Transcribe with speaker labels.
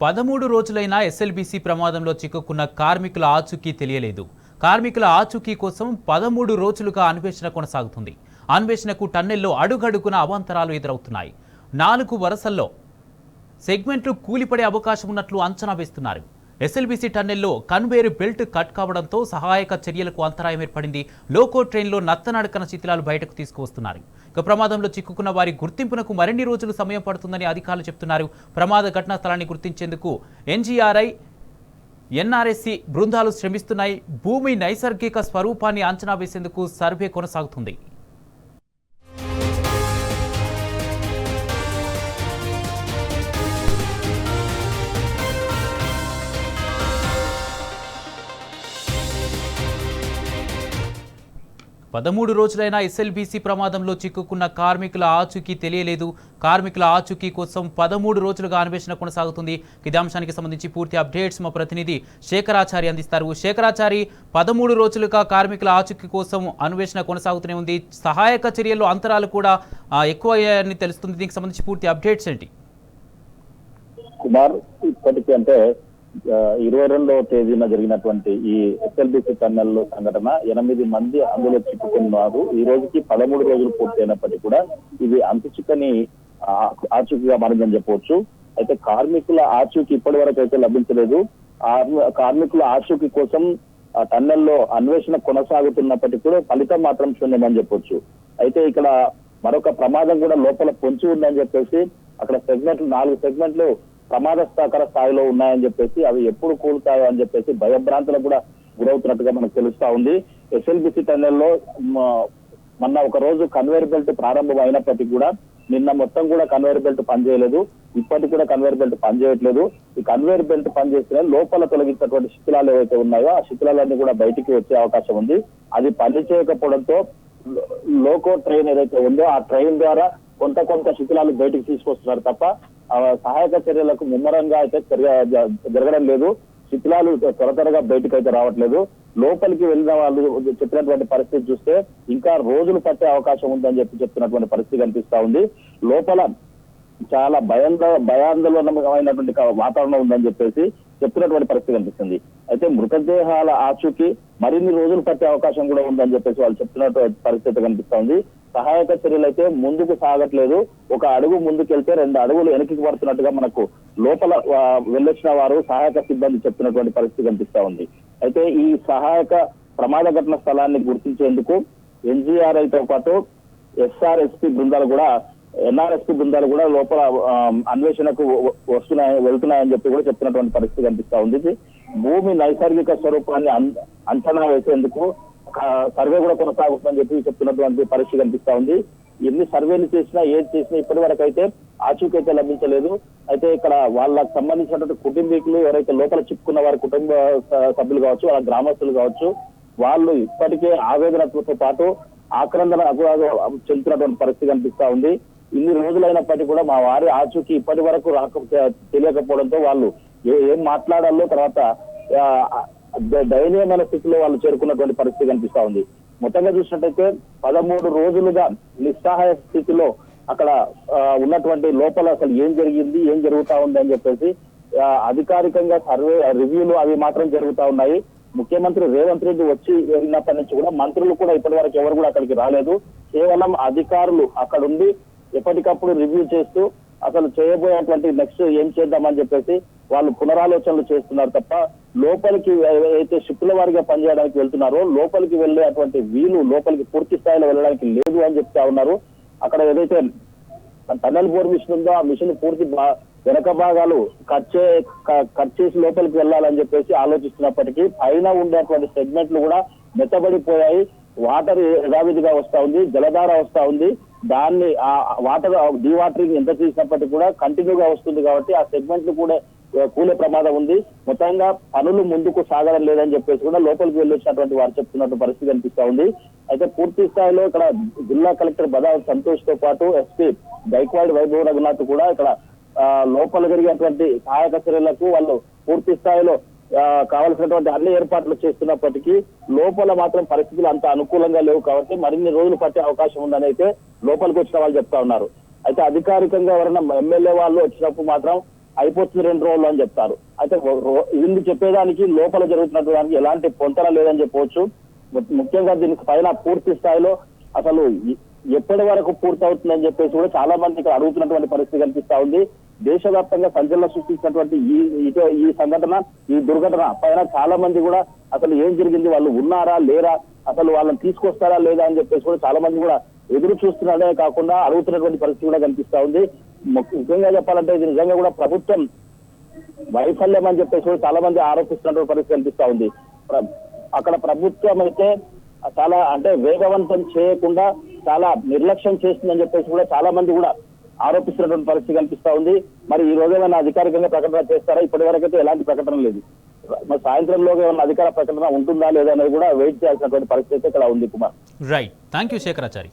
Speaker 1: 13 రోజులైనా ఎస్ఎల్బీసీ ప్రమాదంలో చిక్కుకున్న కార్మికుల ఆచూకీ తెలియలేదు. కార్మికుల ఆచూకీ కోసం 13 రోజులుగా అన్వేషణ కొనసాగుతుంది. అన్వేషణకు టన్నెల్లో అడుగడుగున అవాంతరాలు ఎదురవుతున్నాయి. 4 వరుసల్లో సెగ్మెంట్లు కూలిపడే అవకాశం ఉన్నట్లు అంచనా వేస్తున్నారు. ఎస్ఎల్బీసీ టన్నెల్లో కన్వేయర్ బెల్ట్ కట్ కావడంతో సహాయక చర్యలకు అంతరాయం ఏర్పడింది. లోకో ట్రైన్లో నత్తనడకన శిథిలాలు బయటకు తీసుకువస్తున్నారు. ఇక ప్రమాదంలో చిక్కుకున్న వారి గుర్తింపునకు మరిన్ని రోజులు సమయం పడుతుందని అధికారులు చెబుతున్నారు. ప్రమాద ఘటనా స్థలాన్ని గుర్తించేందుకు ఎన్జీఆర్ఐ, ఎన్ఆర్ఎస్సి బృందాలు శ్రమిస్తున్నాయి. భూమి నైసర్గిక స్వరూపాన్ని అంచనా వేసేందుకు సర్వే కొనసాగుతుంది. పదమూడు రోజులైన ఎస్ఎల్బీసీ ప్రమాదంలో చిక్కుకున్న కార్మికుల ఆచూకీ తెలియలేదు. కార్మికుల ఆచూకీ కోసం 13 రోజులుగా అన్వేషణ కొనసాగుతుంది. ఇదే అంశానికి సంబంధించి పూర్తి అప్డేట్స్ మా ప్రతినిధి శేఖరాచారి అందిస్తారు. శేఖరాచారి, 13 రోజులుగా కార్మికుల ఆచూకీ కోసం అన్వేషణ కొనసాగుతూనే ఉంది. సహాయక చర్యల్లో అంతరాలు కూడా ఎక్కువ అయ్యాయని తెలుస్తుంది. దీనికి సంబంధించి పూర్తి అప్డేట్స్ ఏంటి?
Speaker 2: కుమార్, ఇప్పటికీ అంటే 22వ తేదీన జరిగినటువంటి ఈ ఎస్ఎల్బీసీ టన్నెల్ సంఘటన 8 మంది అందులో చిక్కుకున్నారు. ఈ రోజుకి 13 రోజులు పూర్తయినప్పటికీ కూడా ఇది అంతుచిక్కని ఆచూకీగా మారిందని చెప్పవచ్చు. అయితే కార్మికుల ఆచూకీ ఇప్పటి వరకు అయితే లభించలేదు. కార్మికుల ఆచూకీ కోసం టన్నెల్లో అన్వేషణ కొనసాగుతున్నప్పటికీ కూడా ఫలితం మాత్రం శూన్యమని చెప్పొచ్చు. అయితే ఇక్కడ మరొక ప్రమాదం కూడా లోపల పొంచి ఉందని చెప్పేసి అక్కడ సెగ్మెంట్లు 4 సెగ్మెంట్లు ప్రమాదకర స్థాయిలో ఉన్నాయని చెప్పేసి అవి ఎప్పుడు కూలుతాయో అని చెప్పేసి భయభ్రాంతులకు కూడా గురవుతున్నట్టుగా మనకు తెలుస్తా ఉంది. ఎస్ఎల్బీసీ టన్నెల్లో మొన్న ఒక రోజు కన్వేయర్ బెల్ట్ ప్రారంభం అయినప్పటికీ కూడా నిన్న మొత్తం కూడా కన్వేయర్ బెల్ట్ పనిచేయలేదు. ఇప్పటికి కూడా కన్వేయర్ బెల్ట్ పనిచేయట్లేదు. ఈ కన్వేయర్ బెల్ట్ పనిచేస్తే లోపల తొలగించినటువంటి శిథిలాలు ఏవైతే ఉన్నాయో ఆ శిథిలాలన్నీ కూడా బయటికి వచ్చే అవకాశం ఉంది. అది పనిచేయకపోవడంతో లోకో ట్రైన్ ఏదైతే ఉందో ఆ ట్రైన్ ద్వారా కొంత శిథిలాలు బయటికి తీసుకొస్తున్నారు తప్ప సహాయక చర్యలకు ముమ్మరంగా అయితే జరగడం లేదు. శిథిలాలు త్వరగా బయటకు అయితే రావట్లేదు. లోపలికి వెళ్ళిన వాళ్ళు చెప్పినటువంటి పరిస్థితి చూస్తే ఇంకా రోజులు పట్టే అవకాశం ఉందని చెప్తున్నటువంటి పరిస్థితి కనిపిస్తా ఉంది. లోపల చాలా భయాందోళనమైనటువంటి వాతావరణం ఉందని చెప్పేసి చెప్తున్నటువంటి పరిస్థితి కనిపిస్తుంది. అయితే మృతదేహాల ఆచూకీ మరిన్ని రోజులు పట్టే అవకాశం కూడా ఉందని చెప్పేసి వాళ్ళు చెప్తున్నటువంటి పరిస్థితి కనిపిస్తా ఉంది. సహాయక చర్యలు అయితే ముందుకు సాగట్లేదు. ఒక అడుగు ముందుకెళ్తే 2 అడుగులు వెనక్కి పడుతున్నట్టుగా మనకు లోపల వెళ్ళొచ్చిన వారు సహాయక సిబ్బంది చెప్తున్నటువంటి పరిస్థితి కనిపిస్తా ఉంది. అయితే ఈ సహాయక ప్రమాద ఘటన స్థలాన్ని గుర్తించేందుకు ఎన్జీఆర్ఐతో పాటు ఎస్ఆర్ఎస్పీ బృందాలు కూడా ఎన్ఆర్ఎస్పీ బృందాలు కూడా లోపల అన్వేషణకు వెళ్తున్నాయని చెప్పి కూడా చెప్తున్నటువంటి పరిస్థితి కనిపిస్తా ఉంది. భూమి నైసర్గిక స్వరూపాన్ని అంచనా వేసేందుకు సర్వే కూడా కొనసాగుతుందని చెప్పి చెప్తున్నటువంటి పరిస్థితి కనిపిస్తా ఉంది. ఎన్ని సర్వేలు చేసినా ఏది చేసినా ఇప్పటి వరకు అయితే ఆచూకీ అయితే లభించలేదు. అయితే ఇక్కడ వాళ్ళకు సంబంధించినటువంటి కుటుంబీకులు ఎవరైతే లోపల చిక్కుకున్న వారి కుటుంబ సభ్యులు కావచ్చు, వాళ్ళ గ్రామస్తులు కావచ్చు, వాళ్ళు ఇప్పటికే ఆవేదనతో పాటు ఆక్రందన చెందుతున్నటువంటి పరిస్థితి కనిపిస్తా ఉంది. ఇన్ని రోజులైనప్పటికీ కూడా మా వారి ఆచూకీ ఇప్పటి వరకు తెలియకపోవడంతో వాళ్ళు ఏం మాట్లాడాలో తర్వాత దయనీయమైన స్థితిలో వాళ్ళు చేరుకున్నటువంటి పరిస్థితి కనిపిస్తా ఉంది. మొత్తంగా చూసినట్టయితే 13 రోజులుగా నిస్సహాయ స్థితిలో అక్కడ ఉన్నటువంటి లోపల అసలు ఏం జరిగింది, ఏం జరుగుతా ఉంది అని చెప్పేసి అధికారికంగా సర్వే రివ్యూలు అవి మాత్రం జరుగుతా ఉన్నాయి. ముఖ్యమంత్రి రేవంత్ రెడ్డి వచ్చి వెళ్ళినప్పటి నుంచి కూడా మంత్రులు కూడా ఇప్పటి వరకు ఎవరు కూడా అక్కడికి రాలేదు. కేవలం అధికారులు అక్కడ ఉండి ఎప్పటికప్పుడు రివ్యూ చేస్తూ అసలు చేయబోయేటువంటి నెక్స్ట్ ఏం చేద్దామని చెప్పేసి వాళ్ళు పునరాలోచనలు చేస్తున్నారు తప్ప లోపలికి అయితే షిఫ్టుల వారిగా పనిచేయడానికి వెళ్తున్నారో లోపలికి వెళ్ళేటువంటి వీలు లోపలికి పూర్తి స్థాయిలో వెళ్ళడానికి లేదు అని చెప్తా ఉన్నారు. అక్కడ ఏదైతే టన్నెల్ బోర్ మిషన్ ఉందో ఆ మిషన్ పూర్తి వెనక భాగాలు కట్ చేసి లోపలికి వెళ్ళాలని చెప్పేసి ఆలోచిస్తున్నప్పటికీ పైన ఉండేటువంటి సెగ్మెంట్లు కూడా మెత్తబడిపోయాయి. వాటర్ యథావిధిగా వస్తా ఉంది, జలధార వస్తా ఉంది. దాన్ని ఆ వాటర్ డీవాటరింగ్ ఎంత చేసినప్పటికీ కూడా కంటిన్యూగా వస్తుంది కాబట్టి ఆ సెగ్మెంట్లు కూడా కూలే ప్రమాదం ఉంది. మొత్తంగా పనులు ముందుకు సాగడం లేదని చెప్పేసి కూడా లోపలికి వెళ్ళొచ్చినటువంటి వారు చెప్తున్నట్టు పరిస్థితి కనిపిస్తా ఉంది. అయితే పూర్తి స్థాయిలో ఇక్కడ జిల్లా కలెక్టర్ బదావత్ సంతోష్ తో పాటు ఎస్పీ గైక్వాడ్ వైభవ్ రఘునాథ్ కూడా ఇక్కడ లోపల జరిగేటువంటి సహాయక చర్యలకు వాళ్ళు పూర్తి స్థాయిలో కావలసినటువంటి అన్ని ఏర్పాట్లు చేస్తున్నప్పటికీ లోపల మాత్రం పరిస్థితులు అంత అనుకూలంగా లేవు కాబట్టి మరిన్ని రోజులు పట్టే అవకాశం ఉందని అయితే లోపలికి వచ్చిన వాళ్ళు చెప్తా ఉన్నారు. అయితే అధికారికంగా ఎవరైనా ఎమ్మెల్యే వాళ్ళు వచ్చినప్పుడు మాత్రం అయిపోతుంది 2 రోజులు అని చెప్తారు. అయితే ఇది చెప్పేదానికి లోపల జరుగుతున్నటువంటి దానికి ఎలాంటి పొంతన లేదని చెప్పవచ్చు. ముఖ్యంగా దీనికి పైన పూర్తి స్థాయిలో అసలు ఎప్పటి వరకు పూర్తవుతుందని చెప్పేసి కూడా చాలా మంది ఇక్కడ అడుగుతున్నటువంటి పరిస్థితి కనిపిస్తా ఉంది. దేశవ్యాప్తంగా సంచలనం సృష్టించినటువంటి ఈ సంఘటన, ఈ దుర్ఘటన పైన చాలా మంది కూడా అసలు ఏం జరిగింది, వాళ్ళు ఉన్నారా లేరా, అసలు వాళ్ళని తీసుకొస్తారా లేదా అని చెప్పేసి కూడా చాలా మంది కూడా ఎదురు చూస్తున్నారే కాకుండా అడుగుతున్నటువంటి పరిస్థితి కూడా కనిపిస్తా ఉంది. ముఖ్యంగా చెప్పాలంటే ఇది నిజంగా కూడా ప్రభుత్వం వైఫల్యం అని చెప్పేసి కూడా చాలా మంది ఆరోపిస్తున్నటువంటి పరిస్థితి కనిపిస్తా ఉంది. అక్కడ ప్రభుత్వం అయితే చాలా అంటే వేగవంతం చేయకుండా చాలా నిర్లక్ష్యం చేస్తుందని చెప్పేసి కూడా చాలా మంది కూడా ఆరోపిస్తున్నటువంటి పరిస్థితి కనిపిస్తా ఉంది. మరి ఈ రోజు ఏమైనా అధికారికంగా ప్రకటన చేస్తారా? ఇప్పటి వరకు అయితే ఎలాంటి ప్రకటన లేదు. మరి సాయంత్రంలో ఏమైనా అధికార ప్రకటన ఉంటుందా లేదా అనేది కూడా వెయిట్ చేయాల్సినటువంటి పరిస్థితి ఇక్కడ ఉంది Kumar.
Speaker 1: Right, thank you Shekharachari.